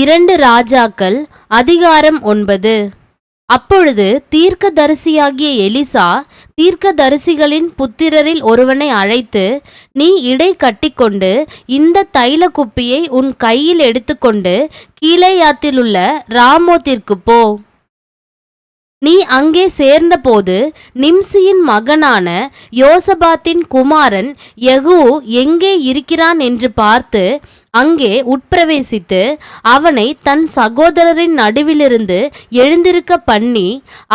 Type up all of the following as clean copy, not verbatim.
2 ராஜாக்கள் அதிகாரம் 9. அப்பொழுது தீர்க்கதரிசியாகிய எலிசா தீர்க்கதரிசிகளின் புத்திரரில் ஒருவனை அழைத்து, நீ இடை கட்டிக்கொண்டு இந்த தைல குப்பியை உன் கையில் எடுத்துக்கொண்டு கீலேயாத்திலுள்ள ராமோத்திற்கு போ. நீ அங்கே சேர்ந்தபோது நிம்சியின் மகனான யோசபாத்தின் குமாரன் யெகூ எங்கே இருக்கிறான் என்று பார்த்து அங்கே உட்பிரவேசித்து அவனை தன் சகோதரரின் நடுவிலிருந்து எழுந்திருக்க பண்ணி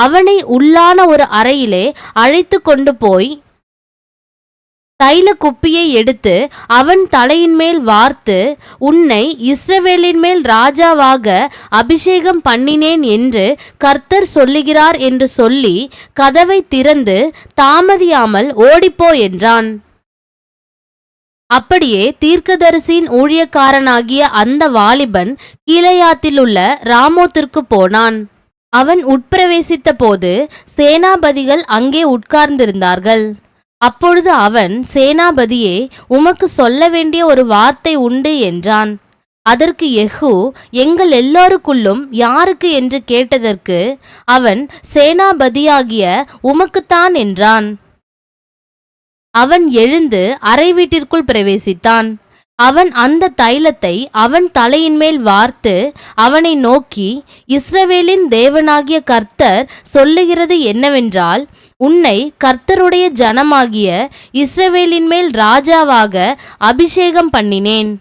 அவனை உள்ளான ஒரு அறையிலே அழைத்து கொண்டு போய் தைல குப்பியை எடுத்து அவன் தலையின் மேல் வார்த்து, உன்னை இஸ்ரவேலின் மேல் ராஜாவாக அபிஷேகம் பண்ணினேன் என்று கர்த்தர் சொல்லுகிறார் என்று சொல்லி கதவை திறந்து தாமதியாமல் ஓடிப்போ என்றான். அப்படியே தீர்க்கதரிசியின் ஊழியக்காரனாகிய அந்த வாலிபன் கீலேயாத்திலுள்ள ராமோத்திற்கு போனான். அவன் உட்பிரவேசித்த போது சேனாபதிகள் அங்கே உட்கார்ந்திருந்தார்கள். அப்பொழுது அவன், சேனாபதியே, உமக்கு சொல்ல வேண்டிய ஒரு வார்த்தை உண்டு என்றான். அதற்கு யெகூ, எங்கள் எல்லோருக்குள்ளும் யாருக்கு என்று கேட்டதற்கு அவன், சேனாபதியாகிய உமக்குத்தான் என்றான். அவன் எழுந்து அறை வீட்டிற்குள் பிரவேசித்தான். அவன் அந்த தைலத்தை அவன் தலையின் மேல் வார்த்து அவனை நோக்கி, இஸ்ரவேலின் தேவனாகிய கர்த்தர் சொல்லுகிறது என்னவென்றால், உன்னை கர்த்தருடைய ஜனமாகிய இஸ்ரவேலின் மேல் ராஜாவாக அபிஷேகம் பண்ணினேன்.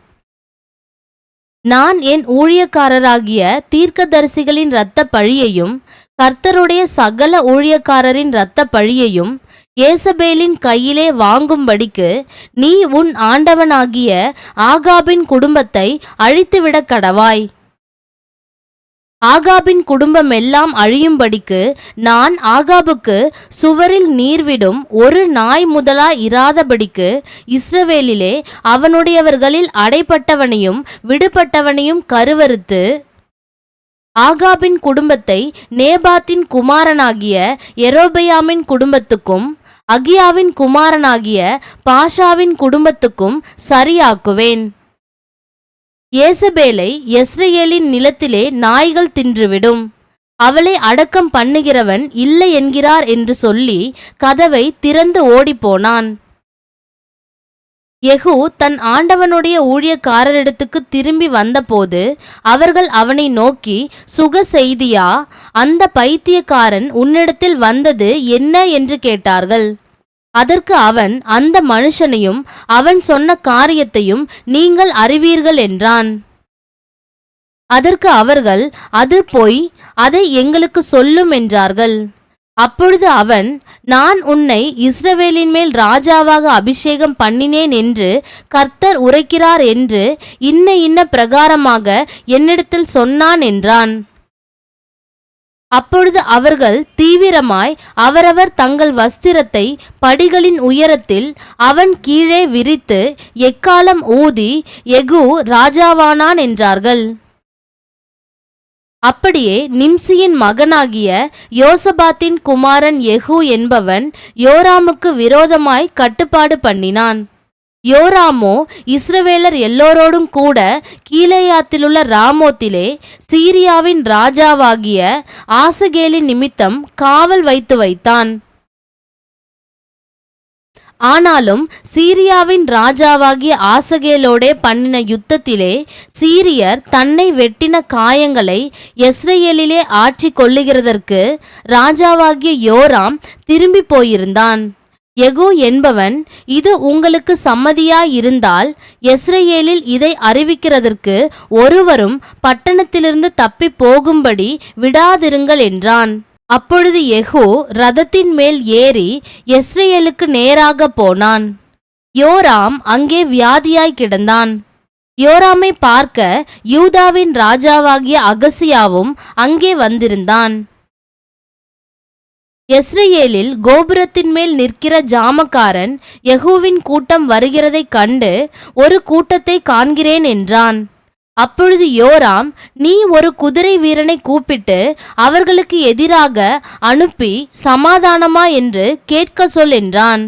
நான் என் ஊழியக்காரராகிய தீர்க்கதரிசிகளின் இரத்த பழியையும் கர்த்தருடைய சகல ஊழியக்காரரின் இரத்த பழியையும் ஏசபேலின் கையிலே வாங்கும்படிக்கு நீ உன் ஆண்டவனாகிய ஆகாபின் குடும்பத்தை அழித்துவிடக் கடவாய். ஆகாபின் குடும்பம் எல்லாம் அழியும்படிக்கு நான் ஆகாபுக்கு சுவரில் நீர்விடும் ஒரு நாய் முதலா இராதபடிக்கு இஸ்ரவேலிலே அவனுடையவர்களில் அடைப்பட்டவனையும் விடுபட்டவனையும் கருவறுத்து ஆகாபின் குடும்பத்தை நேபாத்தின் குமாரனாகிய யெரொபெயாமின் குடும்பத்துக்கும் அகியாவின் குமாரனாகிய பாஷாவின் குடும்பத்துக்கும் சரியாக்குவேன். ஏசபேலை யெஸ்ரயேலின் நிலத்திலே நாய்கள் தின்றுவிடும். அவளை அடக்கம் பண்ணுகிறவன் இல்லை என்கிறார் என்று சொல்லி கதவை திறந்து ஓடிப்போனான். யெகூ தன் ஆண்டவனுடைய ஊழியக்காரரிடத்துக்கு திரும்பி வந்தபோது அவர்கள் அவனை நோக்கி, சுக செய்தியா? அந்த பைத்தியக்காரன் உன்னிடத்தில் வந்தது என்ன என்று கேட்டார்கள். அதற்கு அவன், அந்த மனுஷனையும் அவன் சொன்ன காரியத்தையும் நீங்கள் அறிவீர்கள் என்றான். அதற்கு அவர்கள், அது பொய், அதை எங்களுக்கு சொல்லும் என்றார்கள். அப்பொழுது அவன், நான் உன்னை இஸ்ரவேலின் மேல் ராஜாவாக அபிஷேகம் பண்ணினேன் என்று கர்த்தர் உரைக்கிறார் என்று இன்ன பிரகாரமாக என்னிடத்தில் சொன்னான் என்றான். அப்பொழுது அவர்கள் தீவிரமாய் அவரவர் தங்கள் வஸ்திரத்தை படிகளின் உயரத்தில் அவன் கீழே விரித்து எக்காலம் ஊதி, யெகூ ராஜாவானான் என்றார்கள். அப்படியே நிம்சியின் மகனாகிய யோசபாத்தின் குமாரன் யெகூ என்பவன் யோராமுக்கு விரோதமாய் கட்டுப்பாடு பண்ணினான். யோராமோ இஸ்ரவேலர் எல்லோரோடும் கூட கீலேயாத்திலுள்ள ராமோத்திலே சீரியாவின் ராஜாவாகிய ஆசகேலின் நிமித்தம் காவல் வைத்தான். ஆனாலும் சீரியாவின் ராஜாவாகிய ஆசகேலோடே பண்ணின யுத்தத்திலே சீரியர் தன்னை வெட்டின காயங்களை யெஸ்ரயேலிலே ஆட்சி கொள்ளுகிறதற்கு ராஜாவாகிய யோராம் திரும்பி போயிருந்தான். யெகூ என்பவன், இது உங்களுக்கு சம்மதியாயிருந்தால் யெஸ்ரயேலில் இதை அறிவிக்கிறதற்கு ஒருவரும் பட்டணத்திலிருந்து தப்பி போகும்படி விடாதிருங்கள் என்றான். அப்பொழுது யெகூ ரதத்தின் மேல் ஏறி யெஸ்ரயேலுக்கு நேராக போனான். யோராம் அங்கே வியாதியாய் கிடந்தான். யோராமை பார்க்க யூதாவின் ராஜாவாகிய அகசியாவும் அங்கே வந்திருந்தான். யெஸ்ரயேலில் கோபுரத்தின் மேல் நிற்கிற ஜாமக்காரன் யெகூவின் கூட்டம் வருகிறதைக் கண்டு, ஒரு கூட்டத்தை காண்கிறேன் என்றான். அப்பொழுது யோராம், நீ ஒரு குதிரை வீரனை கூப்பிட்டு அவர்களுக்கு எதிராக அனுப்பி சமாதானமா என்று கேட்க சொல் என்றான்.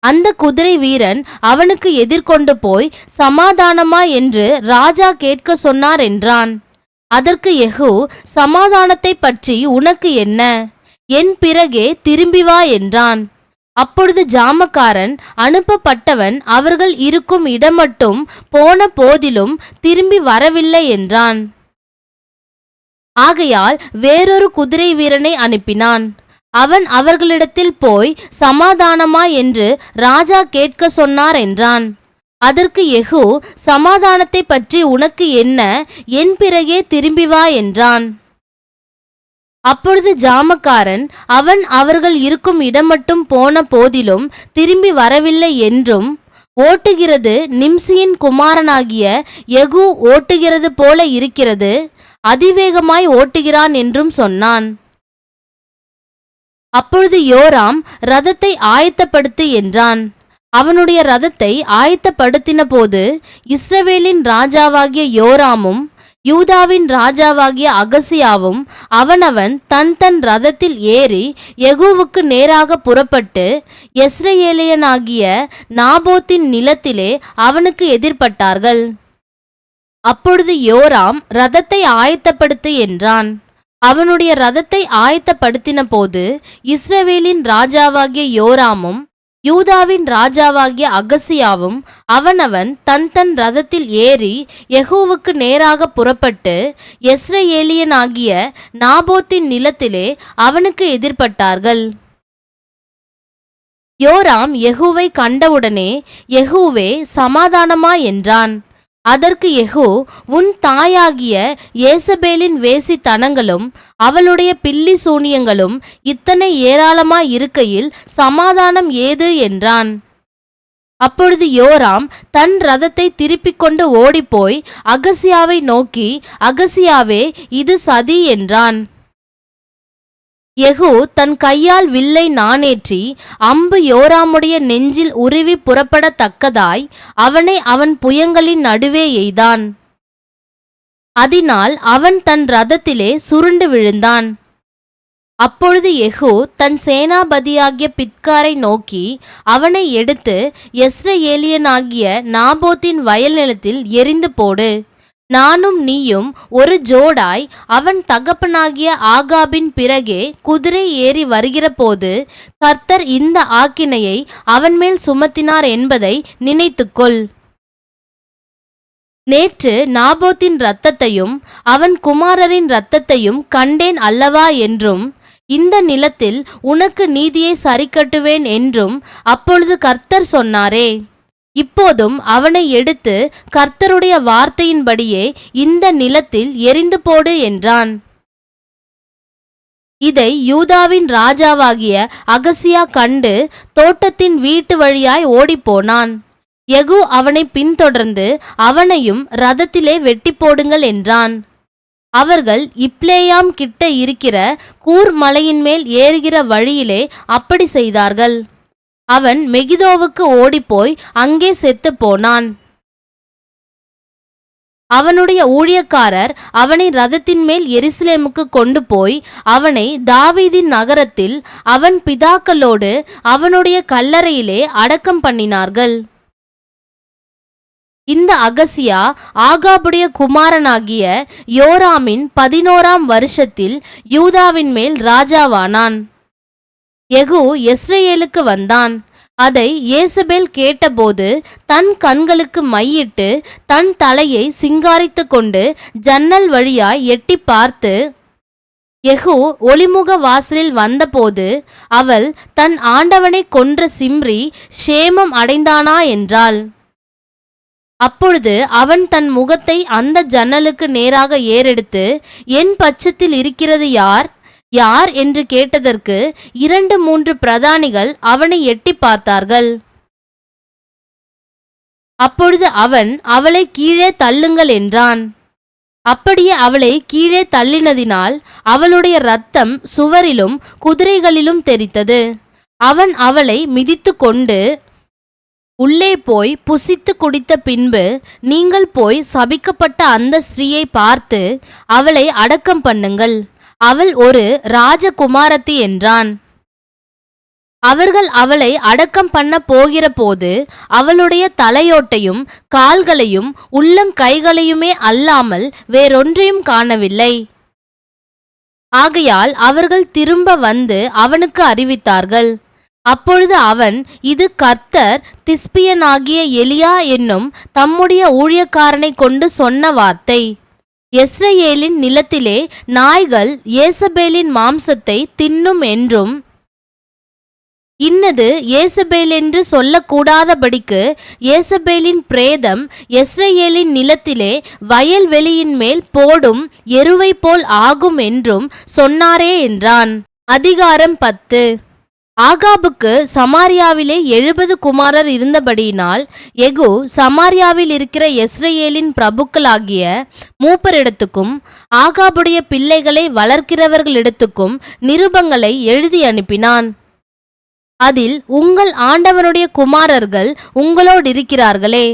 அந்த குதிரை வீரன் அவனுக்கு எதிர்கொண்டு போய் சமாதானமா என்று ராஜா கேட்க சொன்னார் என்றான். அதற்கு யெகூ, சமாதானத்தை பற்றி உனக்கு என்ன? என் பிறகே திரும்பி வா என்றான். அப்பொழுது ஜாமக்காரன் அனுப்பப்பட்டவன் அவர்கள் இருக்கும் இடமட்டும் போன போதிலும் திரும்பி வரவில்லை என்றான். ஆகையால் வேறொரு குதிரை வீரனை அனுப்பினான். அவன் அவர்களிடத்தில் போய் சமாதானமா என்று ராஜா கேட்க சொன்னார் என்றான். அதற்கு யெகூ, சமாதானத்தை பற்றி உனக்கு என்ன? என் பிறகே திரும்பி வா என்றான். அப்பொழுது ஜாமக்காரன் அவன் அவர்கள் இருக்கும் இடமட்டும் போன போதிலும் திரும்பி வரவில்லை என்றும், ஓட்டுகிறது நிம்சியின் குமாரனாகிய யெகூ ஓட்டுகிறது போல இருக்கிறது, அதிவேகமாய் ஓட்டுகிறான் என்றும் சொன்னான். அப்பொழுது யோராம், ரதத்தை ஆயத்தப்படுத்து என்றான். அவனுடைய ரதத்தை ஆயத்தப்படுத்தின போது இஸ்ரவேலின் ராஜாவாகிய யோராமும் யூதாவின் ராஜாவாகிய அகசியாவும் அவனவன் தன் தன் ரதத்தில் ஏறி யெகூவுக்கு நேராக புறப்பட்டு யெஸ்ரயேலியனாகிய நாபோத்தின் நிலத்திலே அவனுக்கு எதிர்பட்டார்கள். அப்பொழுது யோராம், ரதத்தை ஆயத்தப்படுத்து என்றான். அவனுடைய ரதத்தை ஆயத்தப்படுத்தின போது இஸ்ரவேலின் ராஜாவாகிய யோராமும் யூதாவின் ராஜாவாகிய அகசியாவும் அவனவன் தன் தன் ரதத்தில் ஏறி யெகூவுக்கு நேராக புறப்பட்டு யெஸ்ரயேலியனாகிய நாபோத்தின் நிலத்திலே அவனுக்கு எதிர்பட்டார்கள். யோராம் யெகூவை கண்டவுடனே, யெகூவே, சமாதானமா என்றான். அதற்கு யெகூ, உன் தாயாகிய யேசபேலின் வேசித்தனங்களும் அவளுடைய பில்லி சூனியங்களும் இத்தனை ஏராளமாயிருக்கையில் சமாதானம் ஏது என்றான். அப்பொழுது யோராம் தன் ரதத்தை திருப்பிக் கொண்டு ஓடிப்போய் அகசியாவை நோக்கி, அகசியாவே, இது சதி என்றான். யெகூ தன் கையால் வில்லை நாணேற்றி அம்பு யோராமுடைய நெஞ்சில் உருவி புறப்படத்தக்கதாய் அவனை அவன் புயங்களின் நடுவே எய்தான். அதனால் அவன் தன் ரதத்திலே சுருண்டு விழுந்தான். அப்பொழுது யெகூ தன் சேனாபதியாகிய பித்காரை நோக்கி, அவனை எடுத்து யெஸ்ரயேலியனாகிய நாபோத்தின் வயல் நிலத்தில் எறிந்து போடு. நானும் நீயும் ஒரு ஜோடாய் அவன் தகப்பனாகிய ஆகாபின் பிறகே குதிரை ஏறி வருகிற போது கர்த்தர் இந்த ஆக்கினையை அவன் மேல் சுமத்தினார் என்பதை நினைத்துக்கொள். நேற்று நாபோத்தின் இரத்தத்தையும் அவன் குமாரரின் இரத்தத்தையும் கண்டேன் அல்லவா என்றும், இந்த நிலத்தில் உனக்கு நீதியை சரிக்கட்டுவேன் என்றும் அப்பொழுது கர்த்தர் சொன்னாரே. இப்போதும் அவனை எடுத்து கர்த்தருடைய வார்த்தையின்படியே இந்த நிலத்தில் எறிந்து போடு என்றான். இதை யூதாவின் ராஜாவாகிய அகசியா கண்டு தோட்டத்தின் வீட்டு வழியாய் ஓடிப்போனான். யெகூ அவனை பின்தொடர்ந்து அவனையும் ரதத்திலே வெட்டி போடுங்கள் என்றான். அவர்கள் இப்லேயாம் கிட்ட இருக்கிற கூர் மலையின் மேல் ஏறுகிற வழியிலே அப்படி செய்தார்கள். அவன் மெகிதோவுக்கு ஓடிப்போய் அங்கே செத்து போனான். அவனுடைய ஊழியக்காரர் அவனை ரதத்தின் மேல் எருசலேமுக்கு கொண்டு போய் அவனை தாவீதின் நகரத்தில் அவன் பிதாக்களோடு அவனுடைய கல்லறையிலே அடக்கம் பண்ணினார்கள். இந்த அகசியா ஆகாபுடைய குமாரனாகிய யோராமின் 11ஆம் வருஷத்தில் யூதாவின் மேல் ராஜாவானான். யெகூ யெஸ்ரயேலுக்கு வந்தான். அதை யேசபேல் கேட்டபோது தன் கண்களுக்கு மையிட்டு தன் தலையை சிங்காரித்து கொண்டு ஜன்னல் வழியாய் எட்டி பார்த்து, யெகூ ஒளிமுக வாசலில் வந்தபோது அவள் தன் ஆண்டவனை கொன்ற சிம்ரி சேமம் அடைந்தானா என்றாள். அப்பொழுது அவன் தன் முகத்தை அந்த ஜன்னலுக்கு நேராக ஏறெடுத்து, என் பட்சத்தில் இருக்கிறது யார் யார் என்று கேட்டதற்கு 2-3 பிரதானிகள் அவனை எட்டி பார்த்தார்கள். அப்பொழுது அவன், அவளை கீழே தள்ளுங்கள் என்றான். அப்படியே அவளை கீழே தள்ளினதினால் அவளுடைய இரத்தம் சுவரிலும் குதிரைகளிலும் தெறித்தது. அவன் அவளை மிதித்து கொண்டு உள்ளே போய் புசித்து குடித்த பின்பு, நீங்கள் போய் சபிக்கப்பட்ட அந்த ஸ்திரீயை பார்த்து அவளை அடக்கம் பண்ணுங்கள், அவள் ஒரு ராஜகுமாரத்தி என்றான். அவர்கள் அவளை அடக்கம் பண்ண போகிற போது அவளுடைய தலையோட்டையும் கால்களையும் உள்ளங்கைகளையுமே அல்லாமல் வேறொன்றையும் காணவில்லை. ஆகையால் அவர்கள் திரும்ப வந்து அவனுக்கு அறிவித்தார்கள். அப்பொழுது அவன், இது கர்த்தர் திஸ்பியனாகிய எலியா என்னும் தம்முடைய ஊழியக்காரனை கொண்டு சொன்ன வார்த்தை. யெஸ்ரயேலின் நிலத்திலே நாய்கள் யேசபேலின் மாம்சத்தை தின்னும் என்றும், இன்னது யேசபேல் என்று சொல்லக்கூடாதபடிக்கு யேசபேலின் பிரேதம் யெஸ்ரயேலின் நிலத்திலே வயல்வெளியின் மேல் போடும் எருவை போல் ஆகும் என்றும் சொன்னாரே என்றான். அதிகாரம் 10. ஆகாபுக்கு சமாரியாவிலே 70 குமாரர் இருந்தபடியினால் யெகூ சமாரியாவில் இருக்கிற யெஸ்ரயேலின் பிரபுக்களாகிய மூப்பரிடத்துக்கும் ஆகாபுடைய பிள்ளைகளை வளர்க்கிறவர்களிடத்துக்கும் நிருபங்களை எழுதி அனுப்பினான். அதில், உங்கள் ஆண்டவனுடைய குமாரர்கள் உங்களோடிருக்கிறார்களே,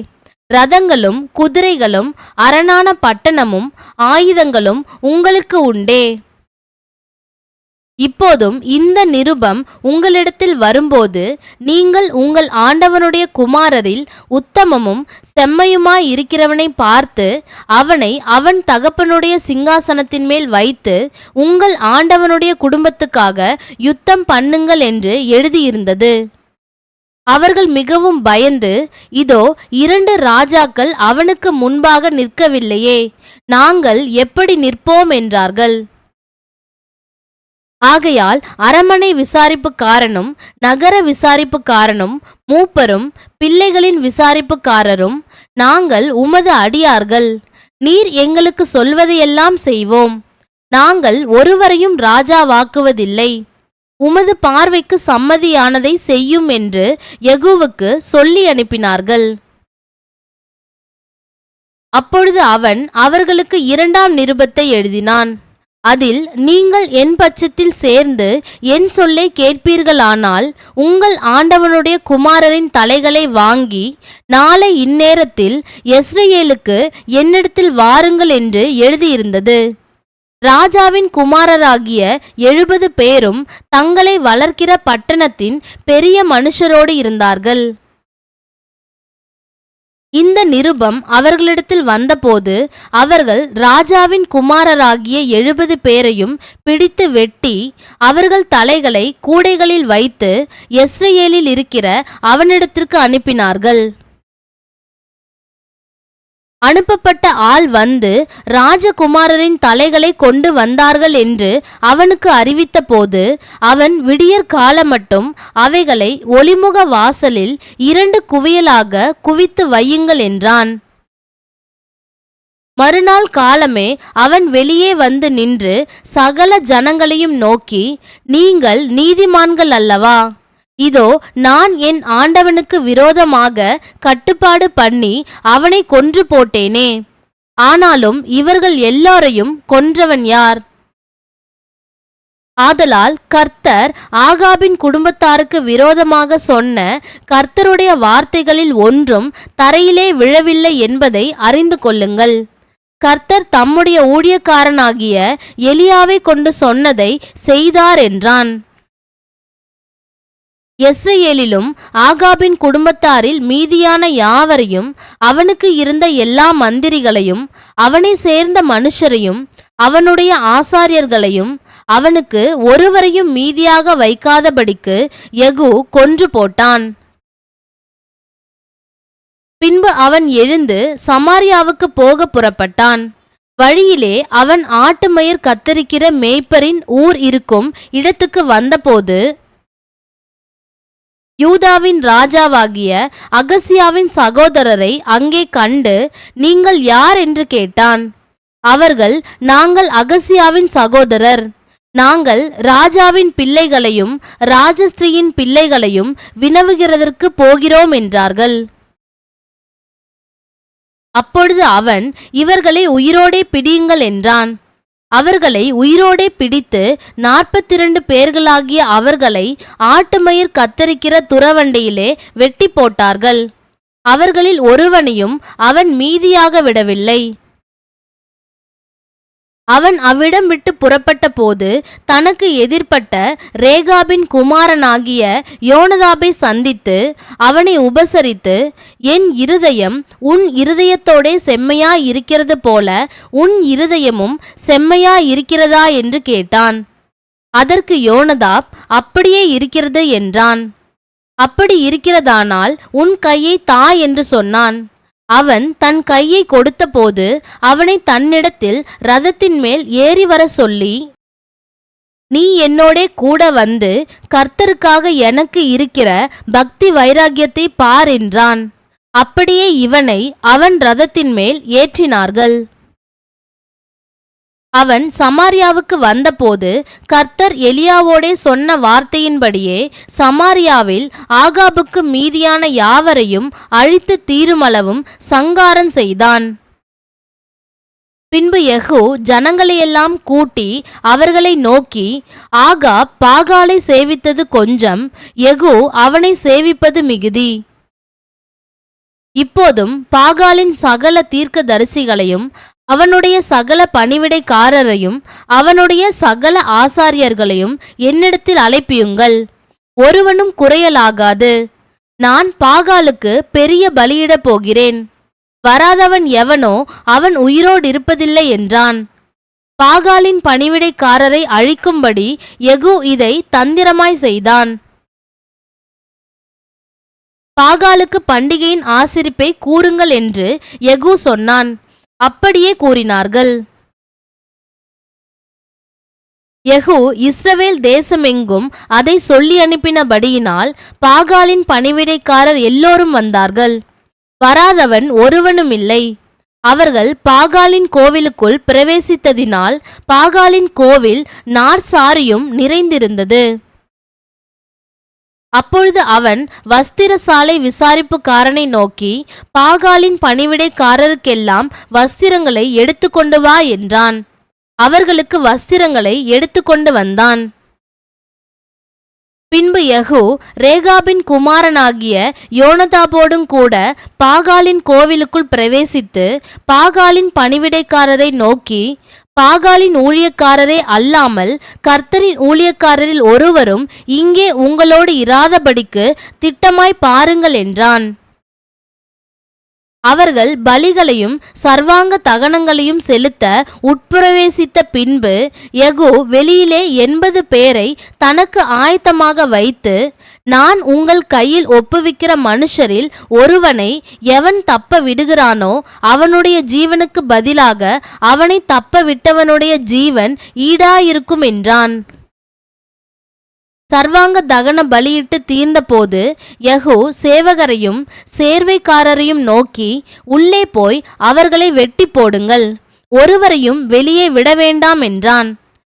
ரதங்களும் குதிரைகளும் அரணான பட்டணமும் ஆயுதங்களும் உங்களுக்கு உண்டே. இப்போதும் இந்த நிருபம் உங்களிடத்தில் வரும்போது நீங்கள் உங்கள் ஆண்டவனுடைய குமாரரில் உத்தமமும் செம்மையுமாய் இருக்கிறவனை பார்த்து அவனை அவன் தகப்பனுடைய சிங்காசனத்தின் மேல் வைத்து உங்கள் ஆண்டவனுடைய குடும்பத்துக்காக யுத்தம் பண்ணுங்கள் என்று எழுதியிருந்தது. அவர்கள் மிகவும் பயந்து, இதோ 2 ராஜாக்கள் அவனுக்கு முன்பாக நிற்கவில்லையே, நாங்கள் எப்படி நிற்போம் என்றார்கள். ஆகையால் அரமனை விசாரிப்புக்காரனும் நகர விசாரிப்புக்காரனும் மூப்பரும் பிள்ளைகளின் விசாரிப்புக்காரரும், நாங்கள் உமது அடியார்கள், நீர் எங்களுக்கு சொல்வதையெல்லாம் செய்வோம், நாங்கள் ஒருவரையும் ராஜாவாக்குவதில்லை, உமது பார்வைக்கு சம்மதியானதை செய்யும் என்று யெகூவுக்கு சொல்லி அனுப்பினார்கள். அப்பொழுது அவன் அவர்களுக்கு 2ஆம் நிருபத்தை எழுதினான். அதில், நீங்கள் என் பட்சத்தில் சேர்ந்து என் சொல்லை கேட்பீர்களானால் உங்கள் ஆண்டவனுடைய குமாரரின் தலைகளை வாங்கி நாளை இந்நேரத்தில் யெஸ்ரயேலுக்கு என்னிடத்தில் வாருங்கள் என்று எழுதியிருந்தது. ராஜாவின் குமாரராகிய 70 பேரும் தங்களை வளர்க்கிற பட்டணத்தின் பெரிய மனுஷரோடு இருந்தார்கள். இந்த நிருபம் அவர்களிடத்தில் வந்தபோது அவர்கள் ராஜாவின் குமாரராகிய 70 பேரையும் பிடித்து வெட்டி அவர்கள் தலைகளை கூடைகளில் வைத்து யெஸ்ரயேலில் இருக்கிற அவனிடத்திற்கு அனுப்பினார்கள். அனுப்பப்பட்ட ஆள் வந்து ராஜகுமாரரின் தலைகளை கொண்டு வந்தார்கள் என்று அவனுக்கு அறிவித்த போது அவன் விடியற் காலமட்டும் அவைகளை ஒளிமுக வாசலில் 2 குவியலாக குவித்து வையுங்கள் என்றான். மறுநாள் காலமே அவன் வெளியே வந்து நின்று சகல ஜனங்களையும் நோக்கி, நீங்கள் நீதிமான்கள் அல்லவா? இதோ, நான் என் ஆண்டவனுக்கு விரோதமாக கட்டுப்பாடு பண்ணி அவனை கொன்று போட்டேனே, ஆனாலும் இவர்கள் எல்லாரையும் கொன்றவன் யார்? ஆதலால் கர்த்தர் ஆகாபின் குடும்பத்தாருக்கு விரோதமாக சொன்ன கர்த்தருடைய வார்த்தைகளில் ஒன்றும் தரையிலே விழவில்லை என்பதை அறிந்து கொள்ளுங்கள். கர்த்தர் தம்முடைய ஊழியக்காரனாகிய எலியாவை கொண்டு சொன்னதை செய்தார் என்றான். யெஸ்ரயேலிலும் ஆகாபின் குடும்பத்தாரில் மீதியான யாவரையும், அவனுக்கு இருந்த எல்லா மந்திரிகளையும், அவனை சேர்ந்த மனுஷரையும், அவனுடைய ஆசாரியர்களையும், அவனுக்கு ஒருவரையும் மீதியாக வைக்காதபடிக்கு யெகூ கொன்று போட்டான். பின்பு அவன் எழுந்து சமாரியாவுக்கு போக புறப்பட்டான். வழியிலே அவன் ஆட்டுமயிர் கத்தரிக்கிற மேய்ப்பரின் ஊர் இருக்கும் இடத்துக்கு வந்தபோது யூதாவின் ராஜாவாகிய அகசியாவின் சகோதரரை அங்கே கண்டு, நீங்கள் யார் என்று கேட்டான். அவர்கள், நாங்கள் அகசியாவின் சகோதரர், நாங்கள் ராஜாவின் பிள்ளைகளையும் ராஜஸ்திரியின் பிள்ளைகளையும் வினவுகிறதற்கு போகிறோம் என்றார்கள். அப்பொழுது அவன், இவர்களை உயிரோடே பிடியுங்கள் என்றான். அவர்களை உயிரோடே பிடித்து 42 பேர்களாகிய அவர்களை ஆட்டுமயிர் கத்தரிக்கிற துறவண்டையிலே வெட்டி போட்டார்கள். அவர்களில் ஒருவனையும் அவன் மீதியாக விடவில்லை. அவன் அவ்விடம் விட்டு புறப்பட்ட போது தனக்கு எதிர்ப்பட்ட ரேகாபின் குமாரனாகிய யோனதாபை சந்தித்து அவனை உபசரித்து, என் இருதயம் உன் இருதயத்தோடே செம்மையாய் இருக்கிறது போல உன் இருதயமும் செம்மையாய் இருக்கிறதா என்று கேட்டான். அதற்கு யோனதாப், அப்படியே இருக்கிறது என்றான். அப்படி இருக்கிறதானால் உன் கையை தா என்று சொன்னான். அவன் தன் கையை கொடுத்தபோது அவனை தன்னிடத்தில் இரதத்தின் மேல் ஏறி வர சொல்லி, நீ என்னோடே கூட வந்து கர்த்தருக்காக எனக்கு இருக்கிற பக்தி வைராக்கியத்தை பார் என்றான். அப்படியே இவனை அவன் இரதத்தின் மேல் ஏற்றினார்கள். அவன் சமாரியாவுக்கு வந்தபோது கர்த்தர் எலியாவோடே சொன்ன வார்த்தையின்படியே சமாரியாவில் ஆகாபுக்கு மீதியான யாவரையும் அழித்து தீருமளவும் சங்காரம் செய்தான். பின்பு யெகூ ஜனங்களையெல்லாம் கூட்டி அவர்களை நோக்கி, ஆகாப் பாகாலை சேவித்தது கொஞ்சம், யெகூ அவனை சேவிப்பது மிகுதி. இப்போதும் பாகாலின் சகல தீர்க்கதரிசிகளையும் அவனுடைய சகல பணிவிடைக்காரரையும் அவனுடைய சகல ஆசாரியர்களையும் என்னிடத்தில் அழைப்பியுங்கள், ஒருவனும் குறையலாகாது. நான் பாகாலுக்கு பெரிய பலியிடப் போகிறேன். வராதவன் எவனோ அவன் உயிரோடு இருப்பதில்லை என்றான். பாகாலின் பணிவிடைக்காரரை அழிக்கும்படி யெகூ இதை தந்திரமாய் செய்தான். பாகாலுக்கு பண்டிகையின் ஆசிரிப்பை கூறுங்கள் என்று யெகூ சொன்னான். அப்படியே கூறினார்கள். யெகூ இஸ்ரவேல் தேசமெங்கும் அதை சொல்லி அனுப்பினபடியினால் பாகாலின் பணிவிடைக்காரர் எல்லோரும் வந்தார்கள். வராதவன் ஒருவனுமில்லை. அவர்கள் பாகாலின் கோவிலுக்குள் பிரவேசித்ததினால் பாகாலின் கோவில் நார்சாரியும் நிறைந்திருந்தது. அப்பொழுது அவன் வஸ்திரசாலை விசாரிப்புக்காரனை நோக்கி, பாகாலின் பணிவிடைக்காரருக்கெல்லாம் வஸ்திரங்களை எடுத்துக்கொண்டு வா என்றான். அவர்களுக்கு வஸ்திரங்களை எடுத்துக்கொண்டு வந்தான். பின்பு யெகூ ரேகாபின் குமாரனாகிய யோனதாபோடும் கூட பாகாலின் கோவிலுக்குள் பிரவேசித்து பாகாலின் பணிவிடைக்காரரை நோக்கி, பாகாலின் ஊழியக்காரரே அல்லாமல் கர்த்தரின் ஊழியக்காரரில் ஒருவரும் இங்கே உங்களோடு இராதபடிக்கு திட்டமாய் பாருங்கள் என்றான். அவர்கள் பலிகளையும் சர்வாங்க தகனங்களையும் செலுத்த உட்பிரவேசித்த பின்பு யெகூ வெளியிலே 80 பேரை தனக்கு ஆயத்தமாக வைத்து, நான் உங்கள் கையில் ஒப்புவிக்கிற மனுஷரில் ஒருவனை எவன் தப்ப விடுகிறானோ அவனுடைய ஜீவனுக்கு பதிலாக அவனை தப்ப விட்டவனுடைய ஜீவன் ஈடாயிருக்கும் என்றான். சர்வாங்க தகன பலியிட்டு தீர்ந்தபோது யெகூ சேவகரையும் சேர்வைக்காரரையும் நோக்கி, உள்ளே போய் அவர்களை வெட்டி போடுங்கள், ஒருவரையும் வெளியே விட வேண்டாம் என்றான்.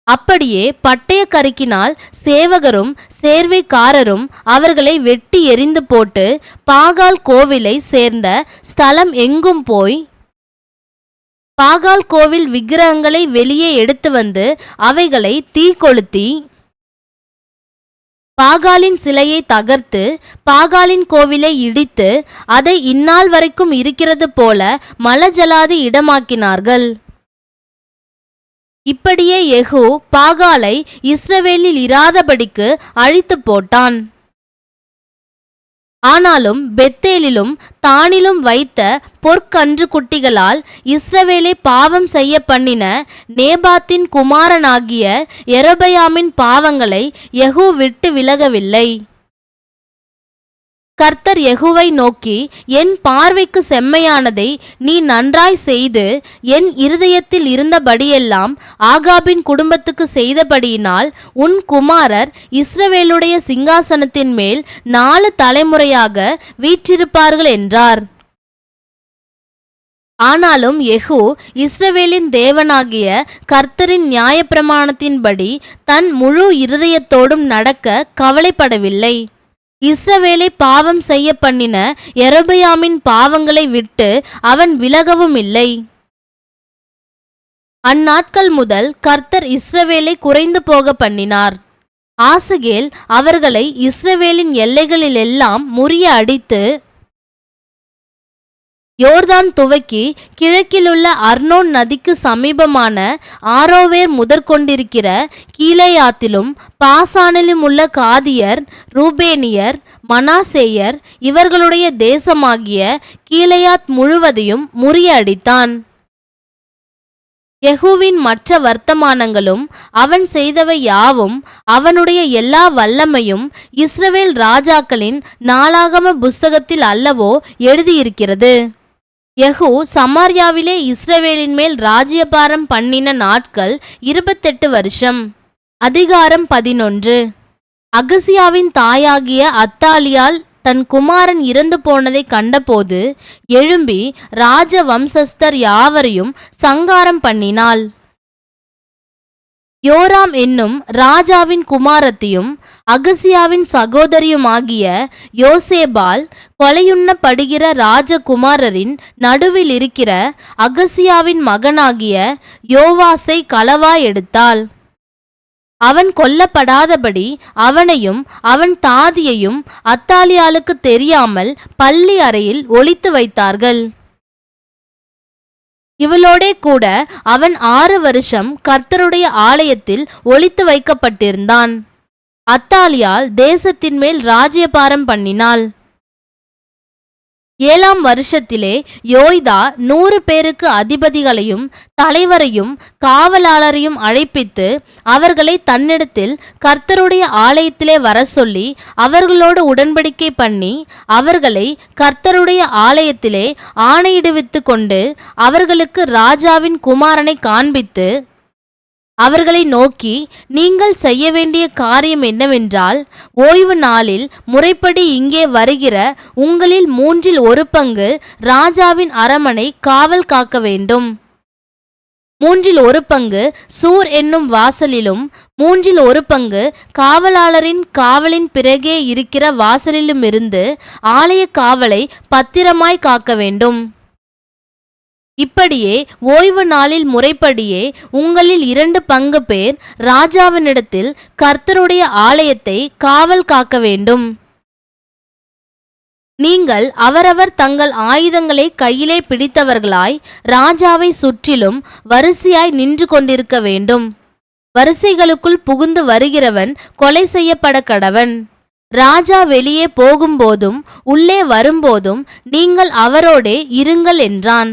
அப்படியே பட்டய கருக்கினால் சேவகரும் சேர்வைக்காரரும் அவர்களை வெட்டி எறிந்து போட்டு பாகால் கோவிலை சேர்ந்த ஸ்தலம் எங்கும் போய் பாகால் கோவில் விக்கிரகங்களை வெளியே எடுத்து வந்து அவைகளை தீ கொளுத்தி பாகாலின் சிலையை தகர்த்து பாகாலின் கோவிலை இடித்து அதை இந்நாள் வரைக்கும் இருக்கிறது போல மலஜலாதி இடமாக்கினார்கள். இப்படியே யெகூ பாகாலை இஸ்ரவேலில் இராதபடிக்கு அழித்து போட்டான். ஆனாலும் பெத்தேலிலும் தானிலும் வைத்த பொற்கன்று குட்டிகளால் இஸ்ரவேலை பாவம் செய்ய பண்ணின நேபாத்தின் குமாரனாகிய யெரொபெயாமின் பாவங்களை யெகூ விட்டு விலகவில்லை. கர்த்தர் யெகூவை நோக்கி, என் பார்வைக்கு செம்மையானதை நீ நன்றாய் செய்து என் இருதயத்தில் இருந்தபடியெல்லாம் ஆகாபின் குடும்பத்துக்கு செய்தபடியினால் உன் குமாரர் இஸ்ரவேலுடைய சிங்காசனத்தின் மேல் 4 தலைமுறையாக வீற்றிருப்பார்கள் என்றார். ஆனாலும் யெகூ இஸ்ரவேலின் தேவனாகிய கர்த்தரின் நியாயப்பிரமாணத்தின்படி தன் முழு இருதயத்தோடும் நடக்க கவலைப்படவில்லை. இஸ்ரவேலை பாவம் செய்ய பண்ணின யெரொபெயாமின் பாவங்களை விட்டு அவன் விலகவும் இல்லை. அந்நாட்கள் முதல் கர்த்தர் இஸ்ரவேலை குறைந்து போக பண்ணினார். ஆசகேல் அவர்களை இஸ்ரவேலின் எல்லைகளிலெல்லாம் முறிய அடித்து யோர்தான் துவக்கி கிழக்கிலுள்ள அர்னோன் நதிக்கு சமீபமான ஆரோவேர் முதற்கொண்டிருக்கிற கீலேயாத்திலும் பாசானிலும் உள்ள காதியர், ரூபேனியர், மனாசேயர் இவர்களுடைய தேசமாகிய கீலேயாத் முழுவதையும் முறியடித்தான். யெகூவின் மற்ற வர்த்தமானங்களும் அவன் செய்தவை யாவும் அவனுடைய எல்லா வல்லமையும் இஸ்ரவேல் ராஜாக்களின் நாளாகம புஸ்தகத்தில் அல்லவோ எழுதியிருக்கிறது. யெகூ சமாரியாவிலே இஸ்ரவேலின் மேல் ராஜ்யபாரம் பண்ணின நாட்கள் 28 வருஷம். அதிகாரம் 11. அகசியாவின் தாயாகிய அத்தாலியால் தன் குமாரன் இறந்து போனதை கண்டபோது எழும்பி ராஜ வம்சஸ்தர் யாவரையும் சங்காரம் பண்ணினாள். யோராம் என்னும் ராஜாவின் குமாரத்தியும் அகசியாவின் சகோதரியுமாகிய யோசேபால் கொலையுண்ணப்படுகிற ராஜகுமாரரின் நடுவில் இருக்கிற அகசியாவின் மகனாகிய யோவாசை களவாய் எடுத்தாள். அவன் கொல்லப்படாதபடி அவனையும் அவன் தாதியையும் அத்தாலியாளுக்கு தெரியாமல் பள்ளி அறையில் ஒளித்து வைத்தார்கள். இவளோடே கூட அவன் 6 வருஷம் கர்த்தருடைய ஆலயத்தில் ஒளித்து வைக்கப்பட்டிருந்தான். அத்தாலியாள் தேசத்தின் மேல் ராஜ்யபாரம் பண்ணினாள். 7ஆம் வருஷத்திலே யோய்தா 100 பேருக்கு அதிபதிகளையும் தலைவரையும் காவலாளரையும் அழைப்பித்து அவர்களை தன்னிடத்தில் கர்த்தருடைய ஆலயத்திலே வர சொல்லி அவர்களோடு உடன்படிக்கை பண்ணி அவர்களை கர்த்தருடைய ஆலயத்திலே ஆணையிடுவித்து கொண்டு அவர்களுக்கு ராஜாவின் குமாரனை காண்பித்து அவர்களை நோக்கி, நீங்கள் செய்ய வேண்டிய காரியம் என்னவென்றால், ஓய்வு நாளில் முறைப்படி இங்கே வருகிற உங்களில் 1/3 பங்கு ராஜாவின் அரமனை காவல் காக்க வேண்டும். 1/3 பங்கு சூர் என்னும் வாசலிலும் 1/3 பங்கு காவலாளரின் காவலின் பிறகே இருக்கிற வாசலிலுமிருந்து ஆலய காவலை பத்திரமாய் காக்க வேண்டும். இப்படியே ஓய்வு நாளில் முறைப்படியே உங்களில் 2 பங்கு பேர் ராஜாவினிடத்தில் கர்த்தருடைய ஆலயத்தை காவல் காக்க வேண்டும். நீங்கள் அவரவர் தங்கள் ஆயுதங்களை கையிலே பிடித்தவர்களாய் ராஜாவை சுற்றிலும் வரிசையாய் நின்று கொண்டிருக்க வேண்டும். வரிசைகளுக்குள் புகுந்து வருகிறவன் கொலை செய்யப்பட கடவன். ராஜா வெளியே போகும்போதும் உள்ளே வரும்போதும் நீங்கள் அவரோடே இருங்கள் என்றான்.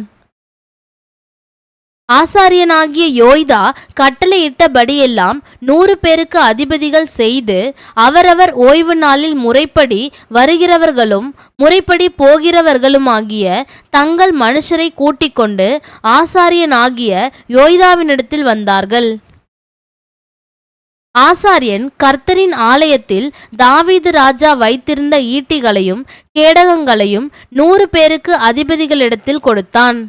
ஆசாரியனாகிய யோய்தா கட்டளையிட்டபடியெல்லாம் 100 பேருக்கு அதிபதிகள் செய்து அவரவர் ஓய்வு நாளில் முறைப்படி வருகிறவர்களும் முறைப்படி போகிறவர்களுமாகிய தங்கள் மனுஷரை கூட்டிக் கொண்டு ஆசாரியனாகிய யோய்தாவினிடத்தில் வந்தார்கள். ஆசாரியன் கர்த்தரின் ஆலயத்தில் தாவீது ராஜா வைத்திருந்த ஈட்டிகளையும் கேடகங்களையும் 100 பேருக்கு அதிபதிகளிடத்தில் கொடுத்தான்.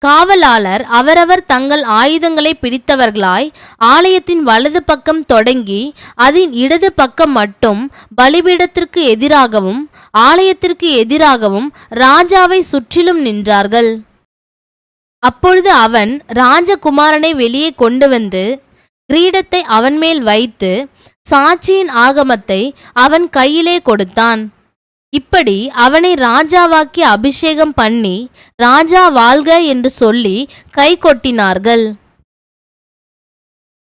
காவலாளர் அவரவர் தங்கள் ஆயுதங்களை பிடித்தவர்களாய் ஆலயத்தின் வலது பக்கம் தொடங்கி அதன் இடது பக்கம் மட்டும் பலிபீடத்திற்கு எதிராகவும் ஆலயத்திற்கு எதிராகவும் ராஜாவை சுற்றிலும் நின்றார்கள். அப்பொழுது அவன் ராஜகுமாரனை வெளியே கொண்டு வந்து கிரீடத்தை அவன் மேல் வைத்து சாட்சியின் ஆகமத்தை அவன் கையிலே கொடுத்தான். இப்படி அவனை ராஜாவாக்கி அபிஷேகம் பண்ணி ராஜா வாழ்க என்று சொல்லி கை கொட்டினார்கள்.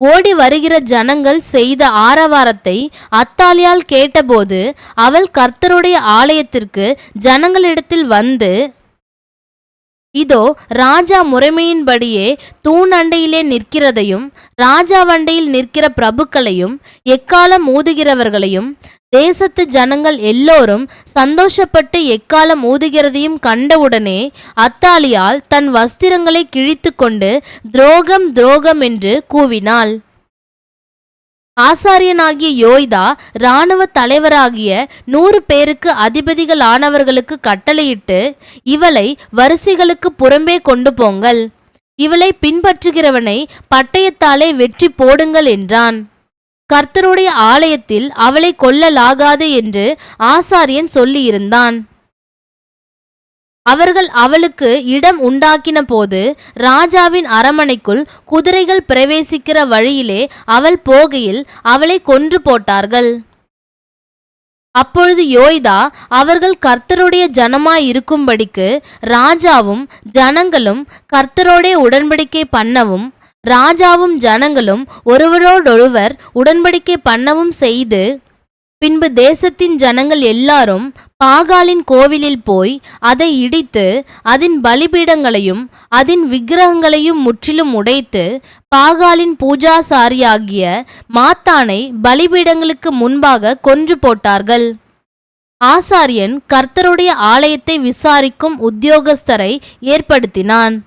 ஓடி வருகிற ஜனங்கள் செய்த ஆரவாரத்தை அத்தாலியாள் கேட்டபோது அவள் கர்த்தருடைய ஆலயத்திற்கு ஜனங்களிடத்தில் வந்து, இதோ ராஜா முறைமையின்படியே தூண் அண்டையிலே நிற்கிறதையும் ராஜாவண்டையில் நிற்கிற பிரபுக்களையும் எக்காலம் ஊதுகிறவர்களையும் தேசத்து ஜனங்கள் எல்லோரும் சந்தோஷப்பட்டு எக்காலம் ஊதுகிறதையும் கண்டவுடனே அத்தாலியாள் தன் வஸ்திரங்களை கிழித்து கொண்டு துரோகம் துரோகம் என்று கூவினாள். ஆசாரியனாகிய யோய்தா இராணுவ தலைவராகிய 100 பேருக்கு அதிபதிகள் ஆனவர்களுக்கு கட்டளையிட்டு, இவளை வரிசைகளுக்கு புறம்பே கொண்டு போங்கள், இவளை பின்பற்றுகிறவனை பட்டயத்தாலே வெற்றி போடுங்கள் என்றான். கர்த்தருடைய ஆலயத்தில் அவளை கொல்லலாகாது என்று ஆசாரியன் சொல்லியிருந்தான். அவர்கள் அவளுக்கு இடம் உண்டாக்கின போது ராஜாவின் அரமனைக்குள் குதிரைகள் பிரவேசிக்கிற வழியிலே அவள் போகையில் அவளை கொன்று போட்டார்கள். அப்பொழுது யோய்தா அவர்கள் கர்த்தருடைய ஜனமாயிருக்கும்படிக்கு ராஜாவும் ஜனங்களும் கர்த்தரோடே உடன்படிக்கை பண்ணவும் ராஜாவும் ஜனங்களும் ஒருவரோடொருவர் உடன்படிக்கை பண்ணவும் செய்து, பின்பு தேசத்தின் ஜனங்கள் எல்லாரும் பாகாலின் கோவிலில் போய் அதை இடித்து அதன் பலிபீடங்களையும் அதன் விக்கிரகங்களையும் முற்றிலும் உடைத்து பாகாலின் பூஜாசாரியாகிய மாத்தானை பலிபீடங்களுக்கு முன்பாக கொன்று போட்டார்கள். ஆசாரியன் கர்த்தருடைய ஆலயத்தை விசாரிக்கும் உத்தியோகஸ்தரை ஏற்படுத்தினான்.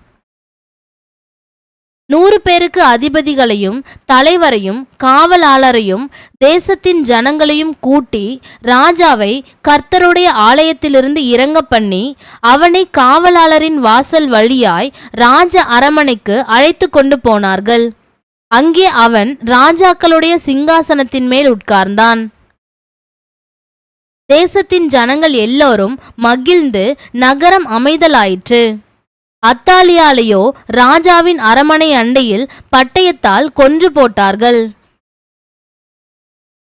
100 பேருக்கு அதிபதிகளையும் தலைவரையும் காவலாளரையும் தேசத்தின் ஜனங்களையும் கூட்டி ராஜாவை கர்த்தருடைய ஆலயத்திலிருந்து இறங்க பண்ணி அவனை காவலாளரின் வாசல் வழியாய் ராஜ அரமனைக்கு அழைத்து கொண்டு போனார்கள். அங்கே அவன் ராஜாக்களுடைய சிங்காசனத்தின் மேல் உட்கார்ந்தான். தேசத்தின் ஜனங்கள் எல்லோரும் மகிழ்ந்து நகரம் அமைதலாயிற்று. அத்தாலியாலையோ ராஜாவின் அரமனை அண்டையில் பட்டயத்தால் கொன்று போட்டார்கள்.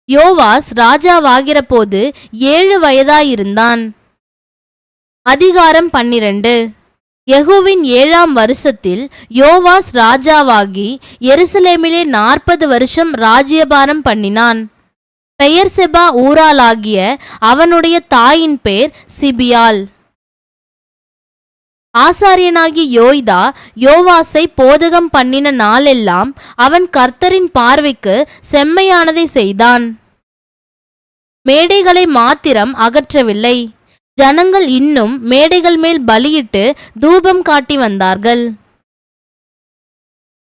யோவாஸ் ராஜாவாகிற போது 7 வயதாயிருந்தான். அதிகாரம் 12. யெகூவின் 7ஆம் வருஷத்தில் யோவாஸ் ராஜாவாகி எருசலேமிலே 40 வருஷம் ராஜ்யபாரம் பண்ணினான். பெயர்செபா ஊராளாகிய அவனுடைய தாயின் பேர் சிபியாள். ஆசாரியனாகி யோய்தா யோவாசை போதகம் பண்ணின நாளெல்லாம் அவன் கர்த்தரின் பார்வைக்கு செம்மையானதை செய்தான். மேடைகளை மாத்திரம் அகற்றவில்லை, ஜனங்கள் இன்னும் மேடைகள் மேல் பலியிட்டு தூபம் காட்டி வந்தார்கள்.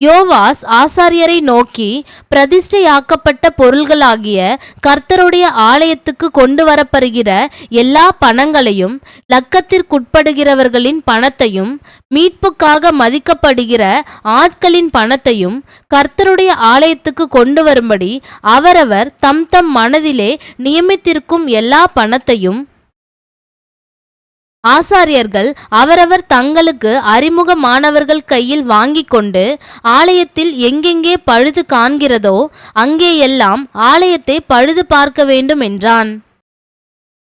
யோவாஸ் ஆசாரியரை நோக்கி, பிரதிஷ்டையாக்கப்பட்ட பொருள்களாகிய கர்த்தருடைய ஆலயத்துக்கு கொண்டு வரப்படுகிற எல்லா பணங்களையும் லக்கத்திற்குட்படுகிறவர்களின் பணத்தையும் மீட்புக்காக மதிக்கப்படுகிற ஆட்களின் பணத்தையும் கர்த்தருடைய ஆலயத்துக்கு கொண்டு வரும்படி அவரவர் தம் தம் மனதிலே நியமித்திருக்கும் எல்லா பணத்தையும் ஆசாரியர்கள் அவரவர் தங்களுக்கு அறிமுகமானவர்கள் கையில் வாங்கி கொண்டு ஆலயத்தில் எங்கெங்கே பழுது காண்கிறதோ அங்கேயெல்லாம் ஆலயத்தை பழுது பார்க்க வேண்டும் என்றான்.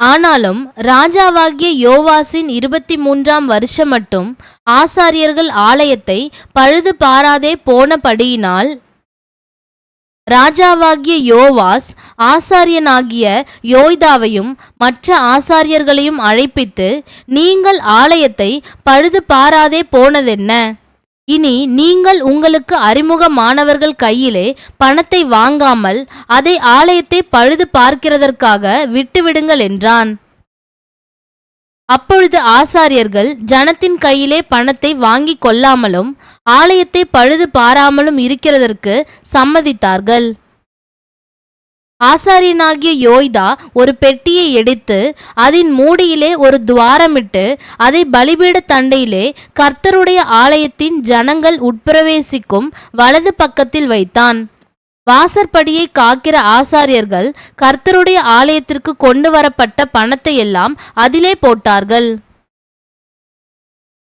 ஆனாலும் ராஜாவாகிய யோவாசின் 23ஆம் வருஷம் மட்டும் ஆசாரியர்கள் ஆலயத்தை பழுது பாராதே போனபடியினால் ராஜாவாகிய யோவாஸ் ஆசாரியனாகிய யோய்தாவையும் மற்ற ஆசாரியர்களையும் அழைப்பித்து, நீங்கள் ஆலயத்தை பழுது பாராதே போனதென்ன? இனி நீங்கள் உங்களுக்கு அறிமுகமானவர்கள் கையிலே பணத்தை வாங்காமல் அதை ஆலயத்தை பழுது பார்க்கிறதற்காக விட்டுவிடுங்கள் என்றான். அப்பொழுது ஆசாரியர்கள் ஜனத்தின் கையிலே பணத்தை வாங்கிக் கொள்ளாமலும் ஆலயத்தை பழுது பாராமலும் இருக்கிறதற்கு சம்மதித்தார்கள். ஆசாரியனாகிய யோய்தா ஒரு பெட்டியை எடுத்து அதன் மூடியிலே ஒரு துவாரமிட்டு அதை பலிபீட தண்டையிலே கர்த்தருடைய ஆலயத்தின் ஜனங்கள் உட்பிரவேசிக்கும் வலது பக்கத்தில் வைத்தான். வாசற்படியை காக்கிற ஆசாரியர்கள் கர்த்தருடைய ஆலயத்திற்கு கொண்டு வரப்பட்ட பணத்தை எல்லாம் அதிலே போட்டார்கள்.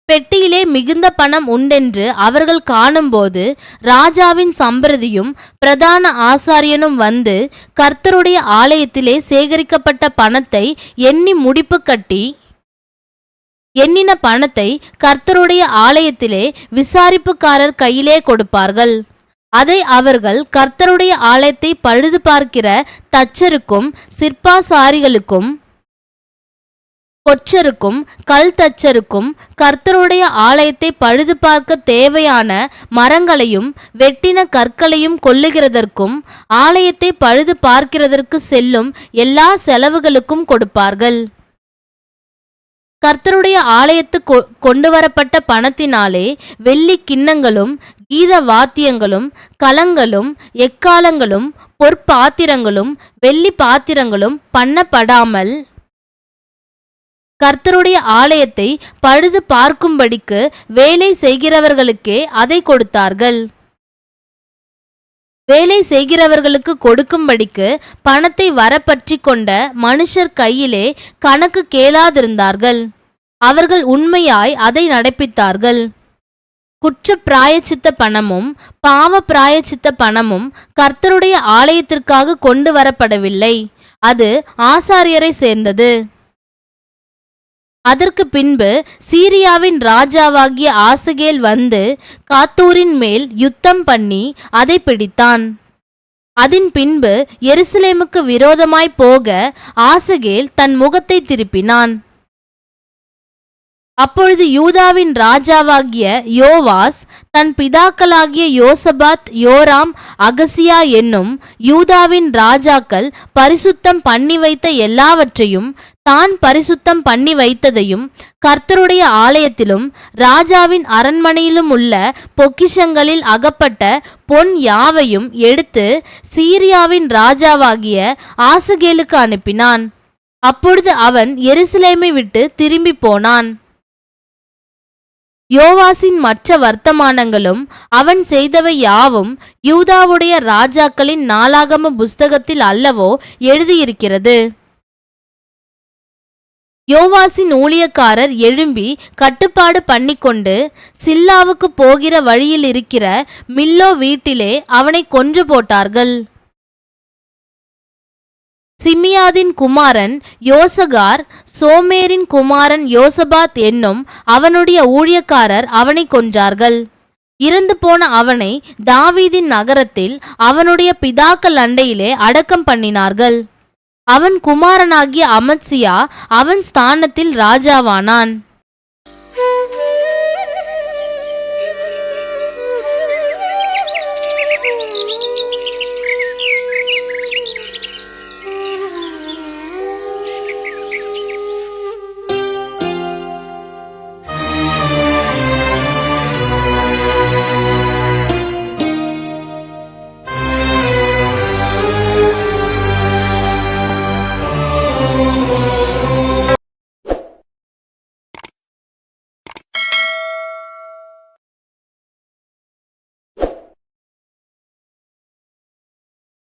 பெட்டியிலே மிகுந்த பணம் உண்டென்று அவர்கள் காணும்போது ராஜாவின் சம்பிரதியும் பிரதான ஆசாரியனும் வந்து கர்த்தருடைய ஆலயத்திலே சேகரிக்கப்பட்ட பணத்தை எண்ணி முடிப்பு கட்டி எண்ணின பணத்தை கர்த்தருடைய ஆலயத்திலே விசாரிப்புக்காரர் கையிலே கொடுப்பார்கள். அதை அவர்கள் கர்த்தருடைய ஆலயத்தை பழுது பார்க்கிற தச்சருக்கும் சிற்பாசாரிகளுக்கும் கொச்சருக்கும் கல் தச்சருக்கும் கர்த்தருடைய ஆலயத்தை பழுது பார்க்க தேவையான மரங்களையும் வெட்டின கற்களையும் கொள்ளுகிறதற்கும் ஆலயத்தை பழுது பார்க்கிறதற்கு செல்லும் எல்லா செலவுகளுக்கும் கொடுப்பார்கள். கர்த்தருடைய ஆலயத்து கொண்டு வரப்பட்ட பணத்தினாலே வெள்ளி கிண்ணங்களும் கீத வாத்தியங்களும் கலங்களும் எக்காலங்களும் பொற்பாத்திரங்களும் வெள்ளி பாத்திரங்களும் பண்ணப்படாமல் கர்த்தருடைய ஆலயத்தை பழுது பார்க்கும்படிக்கு வேலை செய்கிறவர்களுக்கே அதை கொடுத்தார்கள். வேலை செய்கிறவர்களுக்கு கொடுக்கும்படிக்கு பணத்தை வரப்பற்றி கொண்ட மனுஷர் கையிலே கணக்கு கேளாதிருந்தார்கள். அவர்கள் உண்மையாய் அதை நடப்பித்தார்கள். குற்ற பிராயச்சித்த பணமும் பாவ பிராயச்சித்த பணமும் கர்த்தருடைய ஆலயத்திற்காக கொண்டு வரப்படவில்லை. அது ஆசாரியரை சேர்ந்தது. அதற்கு பின்பு சீரியாவின் ராஜாவாகிய ஆசகேல் வந்து காத்தூரின் மேல் யுத்தம் பண்ணி அதை பிடித்தான். அதன் பின்பு எருசலேமுக்கு விரோதமாய் போக ஆசகேல் தன் முகத்தை திருப்பினான். அப்பொழுது யூதாவின் ராஜாவாகிய யோவாஸ் தன் பிதாக்களாகிய யோசபாத், யோராம், அகசியா என்னும் யூதாவின் ராஜாக்கள் பரிசுத்தம் பண்ணி வைத்த எல்லாவற்றையும் தான் பரிசுத்தம் பண்ணி வைத்ததையும் கர்த்தருடைய ஆலயத்திலும் ராஜாவின் அரண்மனையிலும் உள்ள பொக்கிஷங்களில் அகப்பட்ட பொன் யாவையும் எடுத்து சீரியாவின் ராஜாவாகிய ஆசகேலுக்கு அனுப்பினான். அப்பொழுது அவன் எருசலேமை விட்டு திரும்பி போனான். யோவாசின் மற்ற வர்த்தமானங்களும் அவன் செய்தவை யாவும் யூதாவுடைய ராஜாக்களின் நாளாகம புஸ்தகத்தில் அல்லவோ எழுதியிருக்கிறது. யோவாசின் ஊழியக்காரர் எழும்பி கட்டுப்பாடு பண்ணிக்கொண்டு சில்லாவுக்கு போகிற வழியில் இருக்கிற மில்லோ வீட்டிலே அவனை கொன்று போட்டார்கள். சிமியாதின் குமாரன் யோசகார், சோமேரின் குமாரன் யோசபாத் என்னும் அவனுடைய ஊழியக்காரர் அவனை கொன்றார்கள். இறந்து போன அவனை தாவீதின் நகரத்தில் அவனுடைய பிதாக்கள் அண்டையிலே அடக்கம் பண்ணினார்கள். அவன் குமாரனாகிய அமத்சியா அவன் ஸ்தானத்தில் ராஜாவானான்.